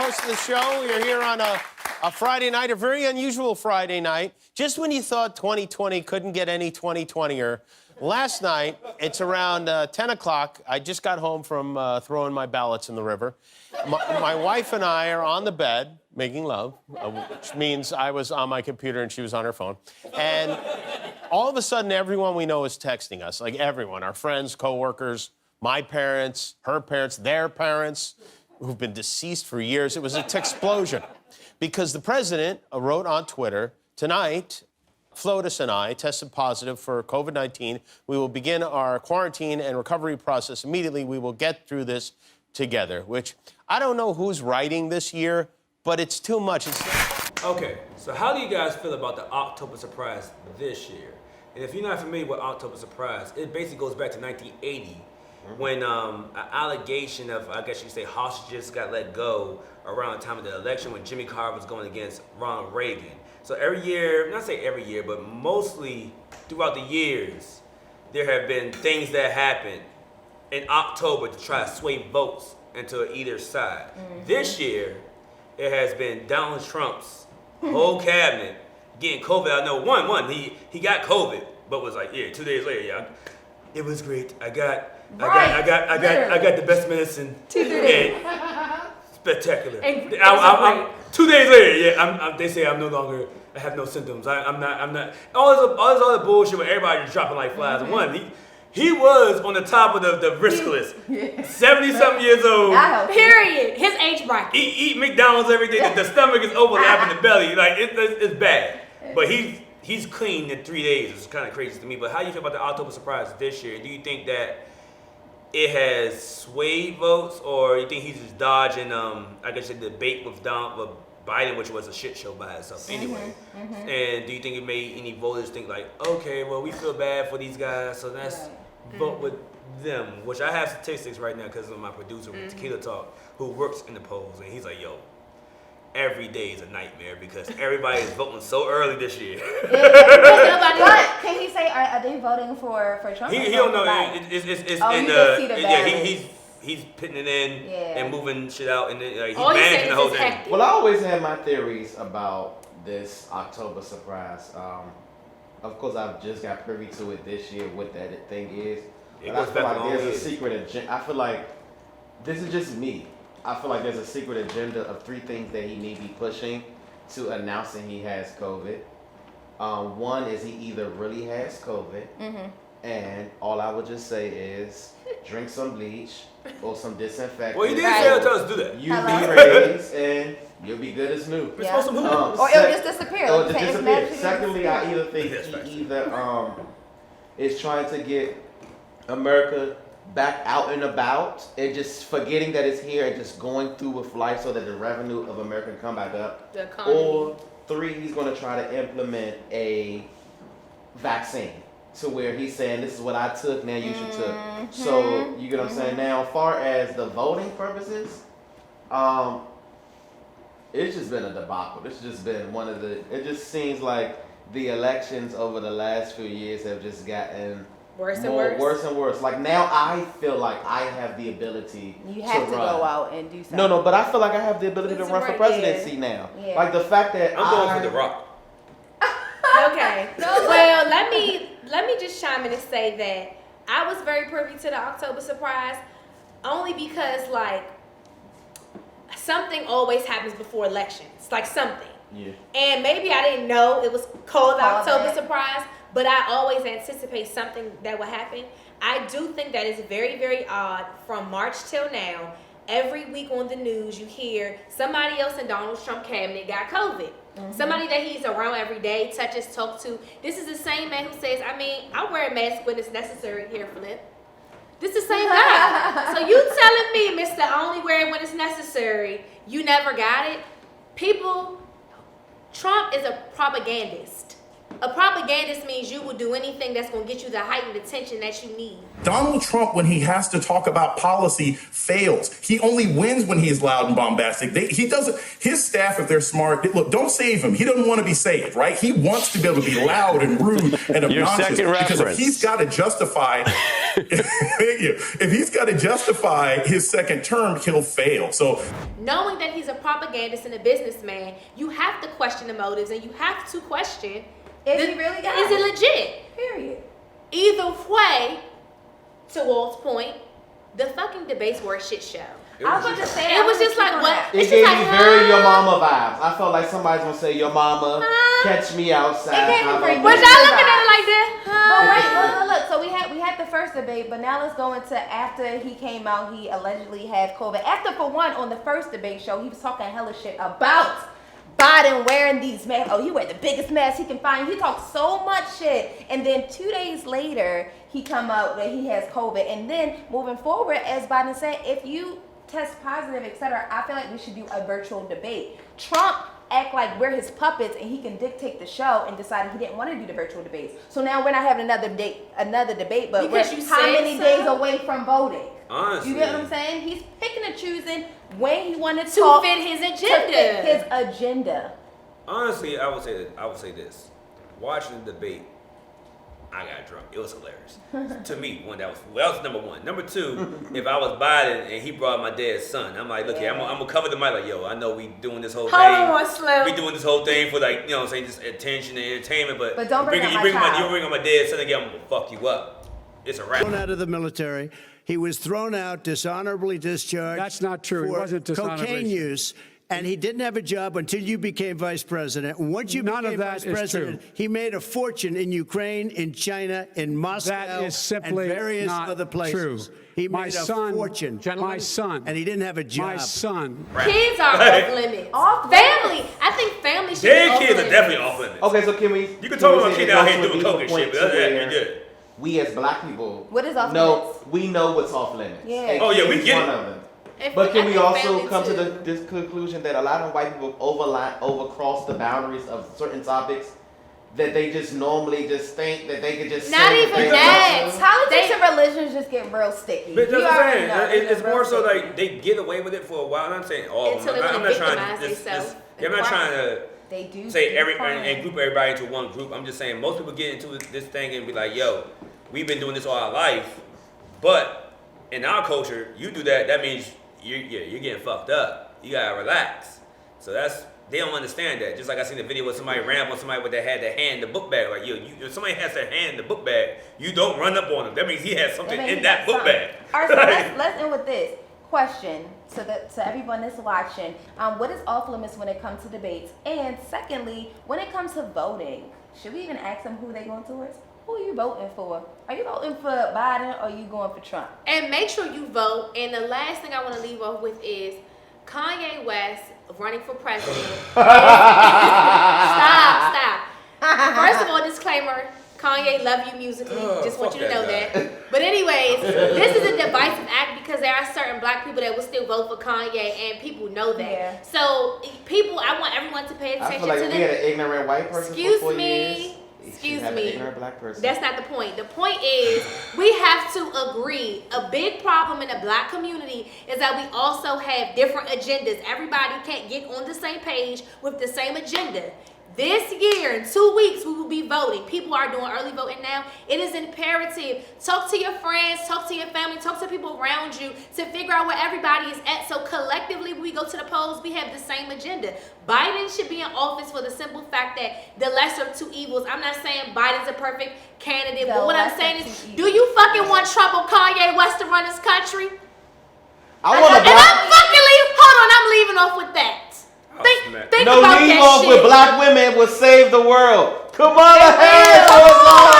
host of the show. We are here on a Friday night, a very unusual Friday night. Just when you thought 2020 couldn't get any 2020er, last night, it's around 10 o'clock. I just got home from throwing my ballots in the river. My wife and I are on the bed making love, which means I was on my computer and she was on her phone. And all of a sudden, everyone we know is texting us, like everyone, our friends, coworkers, my parents, her parents, their parents, who've been deceased for years. It was an explosion because the president wrote on Twitter, tonight, Flotus and I tested positive for COVID-19. We will begin our quarantine and recovery process immediately. We will get through this together, which I don't know who's writing this year, but it's too much. Okay, so how do you guys feel about the October surprise this year? And if you're not familiar with October surprise, it basically goes back to 1980 when an allegation of, I guess you could say, hostages got let go around the time of the election when Jimmy Carter was going against Ronald Reagan. So every year, not say every year, but mostly throughout the years, there have been things that happened in October to try to sway votes into either side. This year, it has been Donald Trump's whole cabinet getting COVID. I know one, he got COVID, but was like, yeah, 2 days later, yeah, it was great. I got the best medicine. 2 days. Spectacular. And 2 days later, yeah, they say I have no symptoms. I'm not. All this other bullshit where everybody just dropping like flies. One, he was on the top of the risk list. 70-something years old. Period. His age bracket. Eat McDonald's every day. The stomach is overlapping the belly. Like it's bad. But he's clean in 3 days. It's kind of crazy to me. But how do you feel about the October surprise this year? Do you think that it has swayed votes, or you think he's just dodging? I guess the debate with Biden, which was a shit show by itself anyway. And do you think it made any voters think like, okay, well, we feel bad for these guys, so let's vote with them? Which I have statistics right now because of my producer with Tequila Talk, who works in the polls, and he's like, yo, every day is a nightmare because everybody is voting so early this year. But can he say, are they voting for Trump? He don't know. He's putting it in and moving shit out, and then, he's managing the whole thing. Well, I always had my theories about this October surprise. Of course, I've just got privy to it this year, what that thing is. But I feel like there's a secret agenda. I feel like this is just me. I feel like there's a secret agenda of 3 things that he may be pushing to announcing he has COVID. One is he either really has COVID, and all I would just say is drink some bleach or some disinfectant. Well, he did tell us to do that. UV rays, and you'll be good as new. Or it'll just disappear. Or just disappear. Secondly, I either think he is trying to get America back out and about and just forgetting that it's here and just going through with life so that the revenue of America can come back up. Or 3, he's going to try to implement a vaccine to where he's saying, this is what I took, now you should took. So, you get what I'm saying? Now, as far as the voting purposes, it's just been a debacle. It's just been it just seems like the elections over the last few years have just gotten worse and worse. Like now I feel like I have the ability You have to run. go out and do something. No, but I feel like I have the ability to run for presidency now. Yeah. Like the fact that I'm going for The Rock. Okay. Well, let me just chime in and say that I was very privy to the October surprise only because like something always happens before elections. Like something. Yeah. And maybe I didn't know it was called the October surprise, but I always anticipate something that will happen. I do think that is very, very odd from March till now. Every week on the news, you hear somebody else in Donald Trump cabinet got COVID. Somebody that he's around every day, touches, talks to. This is the same man who says, I wear a mask when it's necessary here, Flip. This is the same guy. So you telling me, Mr. I only wear it when it's necessary, you never got it? Trump is a propagandist. A propagandist means you will do anything that's going to get you the heightened attention that you need. Donald Trump, when he has to talk about policy, fails. He only wins when he is loud and bombastic. He doesn't. His staff, if they're smart, look, don't save him. He doesn't want to be saved, right? He wants to be able to be loud and rude and obnoxious. Because if he's got to justify, thank you. If he's got to justify his second term, he'll fail. So, knowing that he's a propagandist and a businessman, you have to question the motives, and you have to question. Is he really got Is it legit? Period. Either way, to Walt's point, the fucking debates were a shit show. I was about to say It was just like what? It It's gave just me like, very Your Mama vibes. I felt like somebody's gonna say Your Mama, catch me outside. It gave me How very about Was good y'all that? looking at it like that? But wait, look. So we had the first debate, but now let's go into after he came out. He allegedly had COVID. After, for one, on the first debate show, he was talking hella shit about Biden wearing these masks. Oh, he wear the biggest mask he can find. He talked so much shit, and then 2 days later, he come out that he has COVID. And then moving forward, as Biden said, if you test positive, etc., I feel like we should do a virtual debate. Trump act like we're his puppets and he can dictate the show, and decided he didn't want to do the virtual debates. So now we're not having another debate, but Because we're you how said many so? days away from voting? Honestly. You get what I'm saying? He's picking and choosing when he wanted to To talk fit his to agenda. fit his agenda. Honestly, I would say this. Watching the debate, I got drunk. It was hilarious. To me, that was number one. Number two, if I was Biden and he brought my dad's son, I'm like, look here, I'm gonna cover the mic like, yo, I know we doing this whole Hold thing. on, Slim. We doing this whole thing for, like, you know what I'm saying, just attention and entertainment, but But don't bring up my child. you bring up my dad's son again, I'm gonna fuck you up. It's a wrap. Thrown out of the military. He was thrown out, dishonorably discharged. That's not true. He For wasn't dishonorably. cocaine use. And he didn't have a job until you became vice president. And once you None of became that vice is president, true. he made a fortune in Ukraine, in China, in Moscow, That is simply and various not other places. true. He My made son, a fortune, gentlemen. my son, and he didn't have a job. My son. Kids are off limits. Family. I think family should be Dead off kids are limits. definitely off limits. Okay, so can we? You can talk about say kid that out goes here to a doing deeper coke and point shit, but to that's where pretty good. We as black people, What is off no, limits? we know what's off limits. Yeah. And Oh, yeah, we kids get one it. of them. If But can I we think also family come to too. this conclusion that a lot of white people overcross the boundaries of certain topics that they just normally just think that they could just Not say even things that. about? Politics and religions just get real sticky. But that's You what I'm already saying. know, It's get real more so sticky. like they get away with it for a while. And I'm saying all of Until them. they I'm wanna not trying victimize to themselves I'm not and trying to They do say keep and crying. group everybody into one group. I'm just saying most people get into this thing and be like, yo, we've been doing this all our life, but in our culture, you do that. That means you're getting fucked up. You gotta relax. So they don't understand that. Just like I seen the video where somebody ran on somebody with their had to hand the book bag. Like, yo, if somebody has to hand the book bag, you don't run up on them. That means he has something That means in he that got book bag. All right, so let's end with this question to everyone that's watching. What is off limits when it comes to debates? And secondly, when it comes to voting, should we even ask them who they going towards? Who are you voting for? Are you voting for Biden or are you going for Trump? And make sure you vote. And the last thing I want to leave off with is Kanye West running for president. Stop. First of all, disclaimer. Kanye, love you musically. Just want you to know that. But anyways, this is a divisive act because there are certain black people that will still vote for Kanye, and people know that. Yeah. So, I want everyone to pay I attention feel like to we this. had an ignorant white person Excuse for 4 me. years. You Excuse should have me. An ignorant black person. That's not the point. The point is we have to agree. A big problem in the black community is that we also have different agendas. Everybody can't get on the same page with the same agenda. This year, in 2 weeks, we will be voting. People are doing early voting now. It is imperative. Talk to your friends, talk to your family, talk to people around you to figure out where everybody is at. So collectively, when we go to the polls, we have the same agenda. Biden should be in office for the simple fact that the lesser of two evils. I'm not saying Biden's a perfect candidate, but what I'm saying is, do you fucking want Trump or Kanye West to run this country? I want to And I'm fucking leaving. Hold on, I'm leaving off with that. Think no about leave that off shit. with black women will save the world. Kamala Harris was on.